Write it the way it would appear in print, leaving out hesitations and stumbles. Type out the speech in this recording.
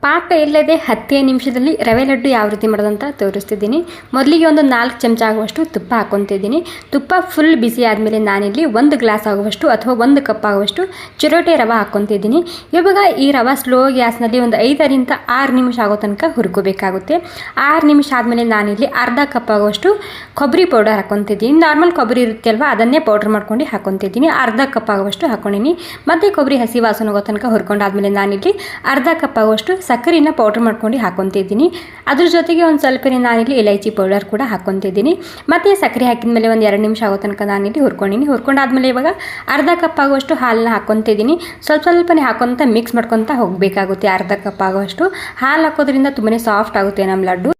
ಪಾಕ ಇಲ್ಲದೆ 10 ನಿಮಿಷದಲ್ಲಿ ರವೆ ಲಡ್ಡು ಯಾವ ರೀತಿ ಮಾಡೋದಂತ ತೋರಿಸ್ತಿದ್ದೀನಿ. ಮೊದಲಿಗೆ ಒಂದು 4 ಚಮಚ ಆಗುವಷ್ಟು ತುಪ್ಪ ಹಾಕ್ಕೊತಿದ್ದೀನಿ. ತುಪ್ಪ ಫುಲ್ ಬಿಸಿ ಆದಮೇಲೆ ನಾನಿಲ್ಲಿ 1 ಗ್ಲಾಸ್ ಆಗುವಷ್ಟು ಅಥವಾ 1 ಕಪ್ ಆಗುವಷ್ಟು ಚಿರೋಟೆ ರವೆ ಹಾಕ್ಕೊತಿದ್ದೀನಿ. ಇವಾಗ ಈ ರವೆ ಸ್ಲೋ ಗ್ಯಾಸ್ನಲ್ಲಿ ಒಂದು 5 ರಿಂದ 6 ನಿಮಿಷ ಆಗೋ ತನಕ ಹುರ್ಕೋಬೇಕಾಗುತ್ತೆ. 6 ನಿಮಿಷ ಆದಮೇಲೆ ನಾನಿಲ್ಲಿ ಅರ್ಧ ಕಪ್ ಆಗುವಷ್ಟು ಕೊಬ್ಬರಿ ಪೌಡರ್ ಹಾಕ್ಕೊತಿದ್ದೀನಿ. ನಾರ್ಮಲ್ ಕೊಬ್ಬರಿ ಇರುತ್ತೆ ಅಲ್ವಾ, ಅದನ್ನೇ ಪೌಡರ್ ಮಾಡ್ಕೊಂಡು ಹಾಕ್ಕೊತಿದ್ದೀನಿ. ಅರ್ಧ ಕಪ್ ಆಗುವಷ್ಟು ಹಾಕ್ಕೊಂಡಿನಿ. ಮತ್ತು ಕೊಬ್ಬರಿ ಹಸಿ ವಾಸನೆ ಹೋಗೋ ತನಕ ಹುರ್ಕೊಂಡಾದ್ಮೇಲೆ ನಾನಿಲ್ಲಿ ಅರ್ಧ ಕಪ್ ಆಗುವಷ್ಟು ಸಕ್ಕರೆನ ಪೌಡರ್ ಮಾಡ್ಕೊಂಡು ಹಾಕ್ಕೊತಿದ್ದೀನಿ. ಅದ್ರ ಜೊತೆಗೆ ಒಂದು ಸ್ವಲ್ಪ ನಾನಿಲ್ಲಿ ಇಲೈಚಿ ಪೌಡರ್ ಕೂಡ ಹಾಕ್ಕೊತಿದ್ದೀನಿ. ಮತ್ತು ಸಕ್ಕರೆ ಹಾಕಿದ ಮೇಲೆ ಒಂದು 2 ನಿಮಿಷ ಆಗೋ ತನಕ ನಾನಿಲ್ಲಿ ಹುರ್ಕೊಂಡಾದ್ಮೇಲೆ ಇವಾಗ ಅರ್ಧ ಕಪ್ ಆಗುವಷ್ಟು ಹಾಲನ್ನ ಹಾಕ್ಕೊತಿದ್ದೀನಿ. ಸ್ವಲ್ಪನೇ ಹಾಕ್ಕೊತ ಮಿಕ್ಸ್ ಮಾಡ್ಕೊತ ಹೋಗಬೇಕಾಗುತ್ತೆ. ಅರ್ಧ ಕಪ್ ಆಗುವಷ್ಟು ಹಾಲು ಹಾಕೋದ್ರಿಂದ ತುಂಬಾ ಸಾಫ್ಟ್ ಆಗುತ್ತೆ ನಮ್ಮ ಲಡ್ಡು.